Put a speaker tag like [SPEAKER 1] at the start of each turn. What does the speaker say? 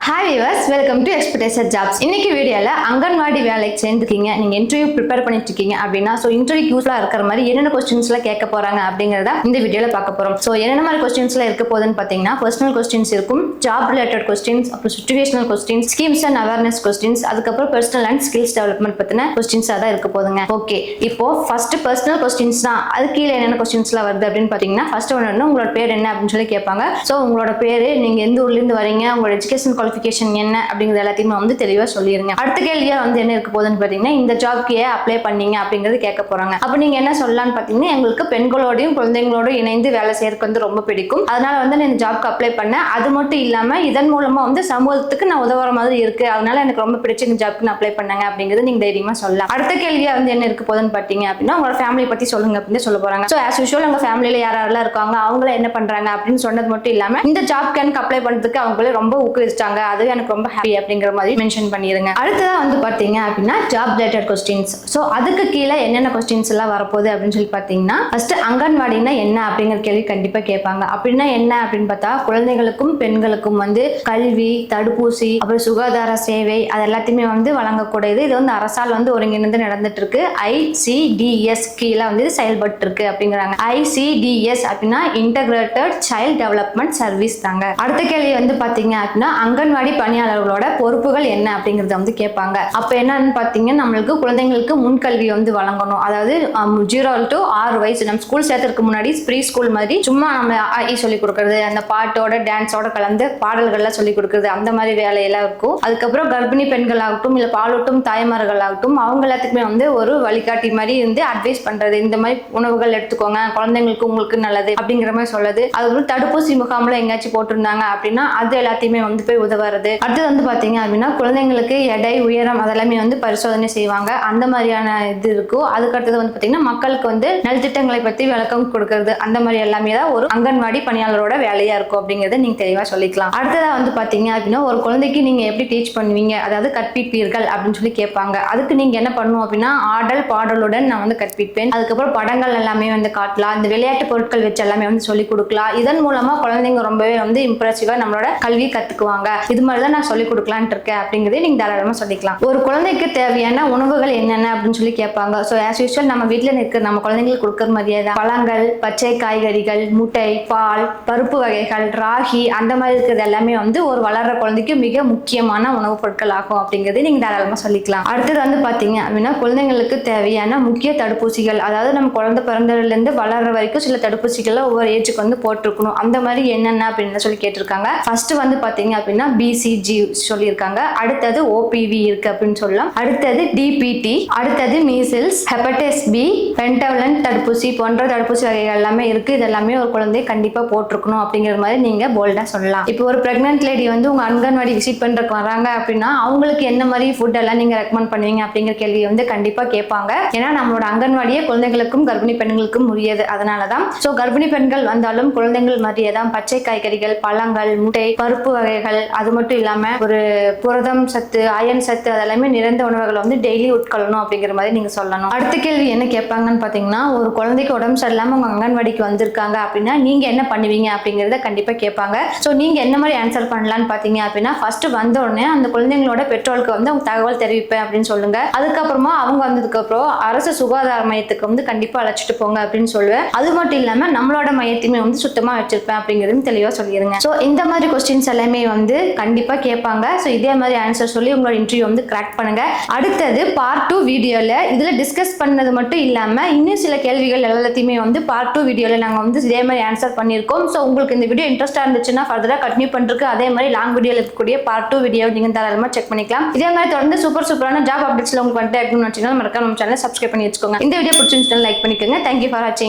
[SPEAKER 1] Hi viewers, welcome to Expectation Jobs. இன்னைக்கு வீடியோல அங்கன்வாடி வேலைக்கு சேர்ந்துக்கீங்க, நீங்க இன்டர்வியூ ப்ரிப்பேர் பண்ணிட்டு இருக்கீங்க அப்படின்னா இன்டர்வியூ யூஸ்ஃபுல்லா இருக்கிற மாதிரி என்னென்ன क्वेश्चंसலாம் கேட்க போறாங்க அப்படிங்கறத இந்த வீடியோல பார்க்க போறோம். என்னென்ன மாதிரி क्वेश्चंसலாம் இருக்க போகுதுன்னு பாத்தீங்கன்னா பர்சனல் क्वेश्चंस இருக்கும், ஜாப் ரிலேட்டட் क्वेश्चंस, அப்புறம் situational questions, schemes and awareness questions, அதுக்கு அப்புறம் பர்சனல் அண்ட் ஸ்கில்ஸ் டெவலப்மென்ட் பத்தின क्वेश्चंस தான் இருக்க போகுதுங்க. ஓகே, இப்போ ஃபர்ஸ்ட் பர்சனல் क्वेश्चंस தான். அது கீழ என்னென்ன क्वेश्चंसலாம் வருது அப்படின்னு பாத்தீங்கன்னா ஃபர்ஸ்ட் ஒன் வந்து உங்களோட பேர் என்ன அப்படின்னு சொல்லி கேட்பாங்க. உங்களோட பேரு, நீங்க எந்த ஊர்ல இருந்து வரீங்க, உங்களோட எஜுகேஷன் குவாலிஃபிகேஷன் என்ன அப்படிங்கிறது எல்லாத்தையுமே வந்து தெளிவா சொல்லிருங்க. அடுத்த கேள்வியா வந்து என்ன இருக்க போகுதுன்னு பாத்தீங்கன்னா இந்த ஜாப்க்கு ஏன் அப்ளை பண்ணீங்க அப்படிங்கறது கேட்க போறாங்க. அப்ப நீங்க என்ன சொல்லலாம்னு பாத்தீங்கன்னா எங்களுக்கு பெண்களோடையும் குழந்தைங்களோடும் இணைந்து வேலை செய்யறதுக்கு வந்து ரொம்ப பிடிக்கும், அதனால வந்து நான் இந்த ஜாப்க்கு அப்ளை பண்ணேன். அது மட்டும் இல்லாம இதன் மூலமா வந்து சமூகத்துக்கு நான் உதவுற மாதிரி இருக்கு, அதனால எனக்கு ரொம்ப பிடிச்ச இந்த ஜாப்க்கு நான் அப்ளை பண்ணாங்க அப்படிங்கிறது நீங்க தைரியமா சொல்லலாம். அடுத்த கேள்வியா வந்து என்ன இருக்க போகுதுன்னு பாத்தீங்க அப்படின்னா உங்களோட ஃபேமிலி பத்தி சொல்லுங்க அப்படின்னு சொல்ல போறாங்க. ஆஸ் யூசுவல் உங்க ஃபேமிலியில யாரெல்லாம் இருக்காங்க, அவங்கள என்ன பண்றாங்க அப்படின்னு சொன்னது மட்டும் இல்லாம இந்த ஜாப்க்கு எனக்கு அப்ளை பண்றதுக்கு அவங்களே ரொம்ப ஊக்குவிச்சாங்க, அது எனக்கு ரொம்ப ஹாப்பி அப்படிங்கிற மாதிரி மென்ஷன் பண்ணிருங்க. அடுத்ததா வந்து பாத்தீங்க அப்படின்னா ஜாப் ரிலேட்டட் क्वेश्चंस. அதுக்கு கீழே என்னென்ன क्वेश्चंस எல்லாம் வரப்போகுது அப்படின்னு சொல்லி பாத்தீங்கன்னா ஃபர்ஸ்ட் அங்கன்வாடினா என்ன அப்படிங்கிற கேள்வி கண்டிப்பா கேட்பாங்க. அப்படின்னா என்ன அப்படின்னு பார்த்தா குழந்தைகளுக்கும் பெண்களுக்கும் வந்து கல்வி, தடுப்பூசி, அப்புறம் சுகாதார சேவை அது எல்லாத்தையுமே வந்து வழங்கக்கூடியது. இது வந்து அரசால் வந்து ஒருங்கிணைந்து நடந்துட்டு இருக்கு. ICDS கீழே வந்து இது செயல்பட்டு இருக்கு அப்படிங்கிறாங்க. ICDS அப்படின்னா இன்டகிரேட்டட் சைல்ட் டெவலப்மெண்ட் சர்வீஸ் தாங்க. அடுத்த கேள்வி வந்து பாத்தீங்க அப்படின்னா அங்கன்வாடி பணியாளர்களோட பொறுப்புகள் என்ன அப்படிங்கறத வந்து கேட்பாங்க. அப்ப என்னன்னு பாத்தீங்கன்னா நம்மளுக்கு குழந்தைங்களுக்கு முன்கல்வி வந்து வழங்கணும். அதாவது 0 to 6 வயசு நம்ம ஸ்கூல் சேர்த்துக்கு முன்னாடி ப்ரீ ஸ்கூல் மாதிரி சும்மா நம்ம சொல்லி கொடுக்கறது, அந்த பாட்டோட டான்ஸோட கலந்து பாடல்கள்லாம் சொல்லி கொடுக்கறது, அந்த மாதிரி வேலையெல்லாம் இருக்கும். அதுக்கப்புறம் கர்ப்பிணி பெண்கள் ஆகட்டும் இல்ல பாலூட்டும் தாய்மார்கள் ஆகட்டும் அவங்க எல்லாத்துக்குமே வந்து ஒரு வழிகாட்டி மாதிரி இருந்து அட்வைஸ் பண்றது, இந்த மாதிரி உணவுகள் எடுத்துக்கோங்க, குழந்தைங்களுக்கு உங்களுக்கு நல்லது அப்படிங்கிற மாதிரி சொல்லுது. அதுக்கப்புறம் தடுப்பூசி முகாம்ல எங்கேயாச்சும் போட்டிருந்தாங்க அப்படின்னா அது எல்லாத்தையுமே வந்து போய் உதவுறது. அடுத்து வந்து பாத்தீங்க அப்படின்னா குழந்தைங்களுக்கு எடை, உயரம் அதெல்லாமே வந்து பரிசோதனை செய்வாங்க, அந்த மாதிரியான இது இருக்கும். அதுக்கடுத்தது வந்து பாத்தீங்கன்னா மக்களுக்கு வந்து நலத்திட்டங்களை பத்தி விளக்கம் கொடுக்கறது, அந்த மாதிரி எல்லாமே தான் ஒரு அங்கன்வாடி பணியாளரோட வேலையா இருக்கும் அப்படிங்கறத நீங்க தெளிவா சொல்லிக்கலாம். அடுத்ததா வந்து பாத்தீங்க அப்படின்னா ஒரு குழந்தைக்கு நீங்க எப்படி டீச் பண்ணுவீங்க, அதாவது கற்பிப்பீர்கள் அப்படின்னு சொல்லி கேட்பாங்க. அதுக்கு நீங்க என்ன பண்ணுவோம் அப்படின்னா ஆடல் பாடலுடன் நான் வந்து கற்பிப்பேன், அதுக்கப்புறம் படங்கள் எல்லாமே வந்து காட்டலாம், இந்த விளையாட்டு பொருட்கள் வச்சு எல்லாமே வந்து சொல்லி கொடுக்கலாம். இதன் மூலமா குழந்தைங்க ரொம்பவே வந்து இம்ப்ரெசிவா நம்மளோட கல்வி கத்துக்குவாங்க. இது மாதிரிதான் நான் சொல்லி கொடுக்கலான் இருக்கேன் அப்படிங்கறத நீங்க தாராளமா சொல்லிக்கலாம். ஒரு குழந்தைக்கு தேவையான உணவுகள் என்னென்ன அப்படின்னு சொல்லி கேட்பாங்க. ஆஸ் யூசுவல் நம்ம வீட்டுல இருக்கிற நம்ம குழந்தைங்களுக்கு கொடுக்கற மாதிரியே தான் பழங்கள், பச்சை காய்கறிகள், முட்டை, பால், பருப்பு வகைகள், ராகி அந்த மாதிரி இருக்கிறது எல்லாமே வந்து ஒரு வளர்ற குழந்தைக்கு மிக முக்கியமான உணவுப் பொருட்கள் ஆகும் அப்படிங்கறத நீங்க தாராளமா சொல்லிக்கலாம். அடுத்தது வந்து பாத்தீங்க அப்படின்னா குழந்தைங்களுக்கு தேவையான முக்கிய தடுப்பூசிகள், அதாவது நம்ம குழந்தை பிறந்ததுல இருந்து வளர்ற வரைக்கும் சில தடுப்பூசிகள் ஒவ்வொரு ஏஜுக்கு வந்து போட்டிருக்கணும், அந்த மாதிரி என்னென்ன அப்படின்னு சொல்லி கேட்டிருக்காங்க. ஃபர்ஸ்ட் வந்து பாத்தீங்க அப்படின்னா BCG சொல்லியிருக்காங்க, அடுத்தது OPV இருக்கு அப்படின்னு சொல்லலாம், அடுத்தது DPT, அடுத்தது மீசில்ஸ், ஹெப்படைட்டிஸ் B, பென்டவலன் தடுப்பூசி போன்ற தடுப்பூசி வகைகள் எல்லாமே இருக்கு. இது எல்லாமே ஒரு குழந்தை கண்டிப்பா போட்டிருக்கணும் அப்படிங்கிற மாதிரி நீங்க போல்டா சொல்லலாம். இப்போ ஒரு பிரெக்னன்ட் லேடி வந்து உங்க அங்கன்வாடி விசிட் பண்றதுக்கு வராங்க அப்படின்னா அவங்களுக்கு என்ன மாதிரி ஃபுட் எல்லாம் நீங்க ரெக்கமெண்ட் பண்ணுவீங்க அப்படிங்கிற கேள்வி வந்து கண்டிப்பா கேட்பாங்க. ஏன்னா நம்மளோட அங்கன்வாடியே குழந்தைகளுக்கும் கர்ப்பிணி பெண்களுக்கும் உரியது, அதனாலதான். கர்ப்பிணி பெண்கள் வந்தாலும் குழந்தைகள் மாதிரியே தான் பச்சை காய்கறிகள், பழங்கள், முட்டை, பருப்பு வகைகள், அது மட்டும் இல்லாம ஒரு புரதம் சத்து, அயன் சத்து அதெல்லாமே நிறைந்த உணவுகளை வந்து டெய்லி உட்கொள்ளணும் அப்படிங்கிற மாதிரி நீங்க சொல்லணும். அடுத்த கேள்வி என்ன கேட்பாங்கன்னு பாத்தீங்கன்னா ஒரு குழந்தைக்கு உடம்பு சரியில்லாம உங்க அங்கன்வாடிக்கு வந்திருக்காங்க அப்படின்னா நீங்க என்ன பண்ணுவீங்க அப்படிங்கறத கண்டிப்பா கேட்பாங்க. நீங்க என்ன மாதிரி ஆன்சர் பண்ணலாம்னு பாத்தீங்க அப்படின்னா ஃபர்ஸ்ட் வந்த உடனே அந்த குழந்தைங்களோட பெற்றோருக்கு வந்து அவங்க தகவல் தெரிவிப்பேன் அப்படின்னு சொல்லுங்க. அதுக்கப்புறமா அவங்க வந்ததுக்கு அப்புறம் அரசு சுகாதார மையத்துக்கு வந்து கண்டிப்பா அழைச்சிட்டு போங்க அப்படின்னு சொல்லுவேன். அது மட்டும் இல்லாம நம்மளோட மையத்தையுமே வந்து சுத்தமா வச்சிருப்பேன் அப்படிங்கிறது தெளிவா சொல்லிருங்க. இந்த மாதிரி கொஸ்டின்ஸ் எல்லாமே வந்து கண்டிப்பா கேட்பாங்க. இதே மாதிரி ஆன்சர் சொல்லி உங்களோட இன்டர்வியூ வந்து கிராக் பண்ணுங்க. அடுத்தது பார்ட் 2 வீடியோல இதுல டிஸ்கஸ் பண்ணது மட்டும் இல்லாம இன்னும் சில கேள்விகள் எல்லாத்தையுமே வந்து பார்ட் 2 வீடியோல நாங்க வந்து இதே மாதிரி ஆன்சர் பண்ணிருக்கோம். உங்களுக்கு இந்த வீடியோ இன்ட்ரெஸ்டா இருந்துச்சுன்னா ஃபர்தரா கண்டினியூ பண்றதுக்கு அதே மாதிரி லாங் வீடியோல இருக்கக்கூடிய பார்ட் 2 வீடியோ நீங்க தாராளமா செக் பண்ணிக்கலாம். இதே மாதிரி தொடர்ந்து சூப்பரான ஜாப் அப்டேட்ஸ்ல உங்களுக்கு வந்து மறக்காம நம்ம சேனலை சப்ஸ்கிரைப் பண்ணி வச்சுக்கோங்க. இந்த வீடியோ பிடிச்சிருந்துச்சுன்னா லைக் பண்ணிக்கோங்க. தேங்க்யூ ஃபார் வாட்சிங்.